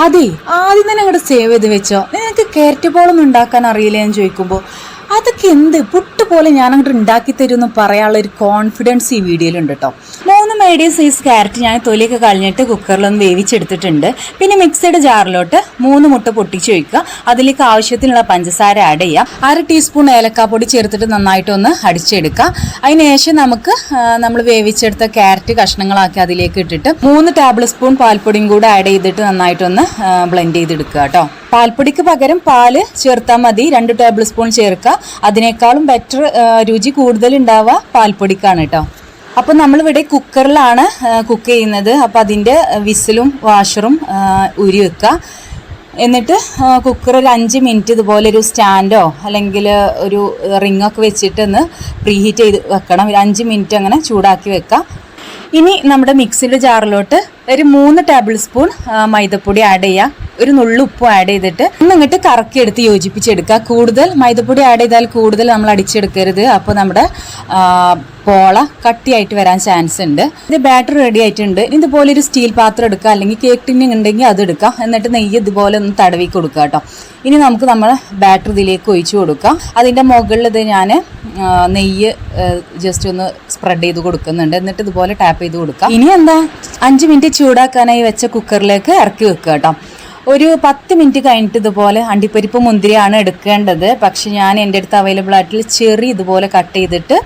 അതെ, ആദ്യം തന്നെ അങ്ങോട്ട് സേവ് ചെയ്ത് വെച്ചോ. നിനക്ക് ക്യാരറ്റ് ബോളൊന്നും ഉണ്ടാക്കാൻ അറിയില്ല എന്ന് ചോദിക്കുമ്പോൾ അതൊക്കെ എന്ത് പുട്ട് പോലെ ഞാൻ അങ്ങോട്ട് ഉണ്ടാക്കി തരുമെന്ന് പറയാനുള്ള ഒരു കോൺഫിഡൻസ് ഈ വീഡിയോയിലുണ്ട് കേട്ടോ. 3 മീഡിയം സൈസ് ക്യാരറ്റ് ഞാൻ തൊലിയൊക്കെ കളഞ്ഞിട്ട് കുക്കറിലൊന്ന് വേവിച്ചെടുത്തിട്ടുണ്ട്. പിന്നെ മിക്സഡ് ജാറിലോട്ട് 3 മുട്ട പൊട്ടിച്ച് വയ്ക്കുക. അതിലേക്ക് ആവശ്യത്തിനുള്ള പഞ്ചസാര ആഡ് ചെയ്യാം. 1/2 ടീസ്പൂൺ ഏലക്കാപ്പൊടി ചേർത്തിട്ട് നന്നായിട്ടൊന്ന് അടിച്ചെടുക്കുക. അതിനുശേഷം നമുക്ക് നമ്മൾ വേവിച്ചെടുത്ത ക്യാരറ്റ് കഷ്ണങ്ങളാക്കി അതിലേക്ക് ഇട്ടിട്ട് 3 ടേബിൾ സ്പൂൺ പാൽപ്പൊടിയും കൂടെ ആഡ് ചെയ്തിട്ട് നന്നായിട്ടൊന്ന് ബ്ലെൻഡ് ചെയ്തെടുക്കുക കേട്ടോ. പാൽപ്പൊടിക്ക് പകരം പാല് ചേർത്താൽ മതി. 2 ടേബിൾ സ്പൂൺ ചേർക്കുക. അതിനേക്കാളും ബെറ്റർ രുചി കൂടുതൽ ഉണ്ടാവുക പാൽപ്പൊടിക്കാണ് കേട്ടോ. അപ്പോൾ നമ്മളിവിടെ കുക്കറിലാണ് കുക്ക് ചെയ്യുന്നത്. അപ്പോൾ അതിൻ്റെ വിസിലും വാഷറും ഊരി വെക്കുക. എന്നിട്ട് കുക്കർ ഒരു 5 മിനിറ്റ് ഇതുപോലെ ഒരു സ്റ്റാൻഡോ അല്ലെങ്കിൽ ഒരു റിങ്ങൊക്കെ വെച്ചിട്ട് ഒന്ന് പ്രീഹീറ്റ് ചെയ്ത് വെക്കണം. ഒരു 5 മിനിറ്റ് അങ്ങനെ ചൂടാക്കി വെക്കുക. ഇനി നമ്മുടെ മിക്സിയുടെ ജാറിലോട്ട് ഒരു 3 ടേബിൾ സ്പൂൺ മൈദപ്പൊടി ആഡ് ചെയ്യുക. ഒരു നുള്ളു ഉപ്പും ആഡ് ചെയ്തിട്ട് ഇങ്ങോട്ട് കറക്കിയെടുത്ത് യോജിപ്പിച്ചെടുക്കുക. കൂടുതൽ മൈദപ്പൊടി ആഡ് ചെയ്താൽ കൂടുതൽ നമ്മൾ അടിച്ചെടുക്കരുത്. അപ്പോൾ നമ്മുടെ പോള കട്ടിയായിട്ട് വരാൻ ചാൻസ് ഉണ്ട്. ഇത് ബാറ്റർ റെഡി ആയിട്ടുണ്ട്. ഇതുപോലെ ഒരു സ്റ്റീൽ പാത്രം എടുക്കുക, അല്ലെങ്കിൽ കേക്ക് ടിന്നിങ് ഉണ്ടെങ്കിൽ അത് എടുക്കുക. എന്നിട്ട് നെയ്യ് ഇതുപോലെ ഒന്ന് തടവി കൊടുക്കുക കേട്ടോ. ഇനി നമുക്ക് നമ്മൾ ബാറ്റർ ഇതിലേക്ക് ഒഴിച്ചു കൊടുക്കാം. അതിൻ്റെ മുകളിൽ ഇത് ഞാൻ നെയ്യ് ജസ്റ്റ് ഒന്ന് സ്പ്രെഡ് ചെയ്ത് കൊടുക്കുന്നുണ്ട്. എന്നിട്ട് ഇതുപോലെ ടാപ്പ് ചെയ്ത് കൊടുക്കാം. ഇനി എന്താ 5 മിനിറ്റ് ചൂടാക്കാനായി വെച്ച കുക്കറിലേക്ക് ഇറക്കി വെക്കുക കേട്ടോ. ഒരു 10 മിനിറ്റ് കഴിഞ്ഞിട്ട് ഇതുപോലെ അണ്ടിപ്പരിപ്പ് മുന്തിരിയാണ് എടുക്കേണ്ടത്. പക്ഷെ ഞാൻ എൻ്റെ അടുത്ത് അവൈലബിൾ ആയിട്ടുള്ള ചെറി ഇതുപോലെ കട്ട് ചെയ്തിട്ട്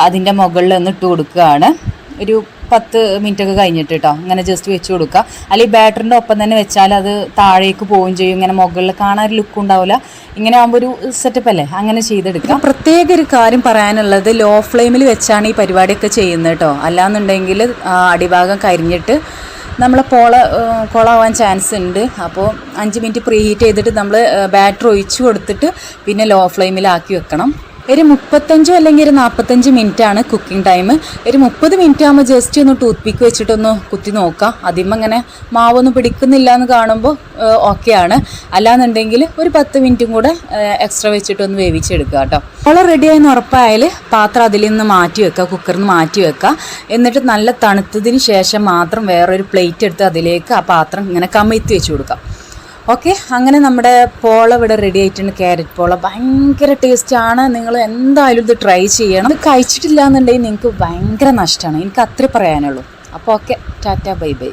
അതിൻ്റെ മുകളിൽ ഒന്ന് ഇട്ട് കൊടുക്കുകയാണ്. ഒരു 10 മിനിറ്റ് ഒക്കെ കഴിഞ്ഞിട്ട് കേട്ടോ. അങ്ങനെ ജസ്റ്റ് വെച്ച് കൊടുക്കുക. അല്ലെങ്കിൽ ബാറ്ററിൻ്റെ ഒപ്പം തന്നെ വെച്ചാൽ അത് താഴേക്ക് പോവുകയും ചെയ്യും. ഇങ്ങനെ മുകളിൽ കാണാൻ ഒരു ലുക്ക് ഉണ്ടാവില്ല. ഇങ്ങനെ ആകുമ്പോൾ ഒരു സെറ്റപ്പ് അല്ലേ, അങ്ങനെ ചെയ്തെടുക്കുക. പ്രത്യേക ഒരു കാര്യം പറയാനുള്ളത്, ലോ ഫ്ലെയിമിൽ വെച്ചാണ് ഈ പരിപാടിയൊക്കെ ചെയ്യുന്നത് കേട്ടോ. അല്ലാന്നുണ്ടെങ്കിൽ അടിഭാഗം കരിഞ്ഞിട്ട് നമ്മളെ കൊളാവാൻ ചാൻസ് ഉണ്ട്. അപ്പോൾ 5 മിനിറ്റ് പ്രീ ഹീറ്റ് ചെയ്തിട്ട് നമ്മൾ ബാറ്റർ ഒഴിച്ച് കൊടുത്തിട്ട് പിന്നെ ലോ ഫ്ലെയിമിലാക്കി വെക്കണം. ഒരു 35 അല്ലെങ്കിൽ ഒരു 45 മിനിറ്റാണ് കുക്കിംഗ് ടൈം. ഒരു 30 മിനിറ്റ് ആകുമ്പോൾ ജസ്റ്റ് ഒന്ന് ടൂത്ത് പിക്ക് വെച്ചിട്ടൊന്ന് കുത്തി നോക്കാം. ആദ്യം അങ്ങനെ മാവൊന്നും പിടിക്കുന്നില്ല എന്ന് കാണുമ്പോൾ ഓക്കെയാണ്. അല്ലാന്നുണ്ടെങ്കിൽ ഒരു 10 മിനിറ്റും കൂടെ എക്സ്ട്രാ വെച്ചിട്ടൊന്ന് വേവിച്ചെടുക്കുക കേട്ടോ. വളരെ റെഡിയായെന്ന് ഉറപ്പായാൽ പാത്രം അതിൽ നിന്ന് മാറ്റി വെക്കുക, കുക്കറിൽ നിന്ന് മാറ്റി വെക്കുക. എന്നിട്ട് നല്ല തണുത്തതിന് ശേഷം മാത്രം വേറൊരു പ്ലേറ്റ് എടുത്ത് അതിലേക്ക് ആ പാത്രം ഇങ്ങനെ കമഴ്ത്തി വെച്ച് കൊടുക്കാം. ഓക്കെ, അങ്ങനെ നമ്മുടെ പോള ഇവിടെ റെഡി ആയിട്ടുണ്ട്. ക്യാരറ്റ് പോള ഭയങ്കര ടേസ്റ്റാണ്. നിങ്ങൾ എന്തായാലും ഇത് ട്രൈ ചെയ്യണം. ഇത് കഴിച്ചിട്ടില്ല എന്നുണ്ടെങ്കിൽ നിങ്ങൾക്ക് ഭയങ്കര നഷ്ടമാണ്. എനിക്ക് അത്രേ പറയാനുള്ളൂ. അപ്പോൾ ഓക്കെ, ടാറ്റ ബൈ ബൈ.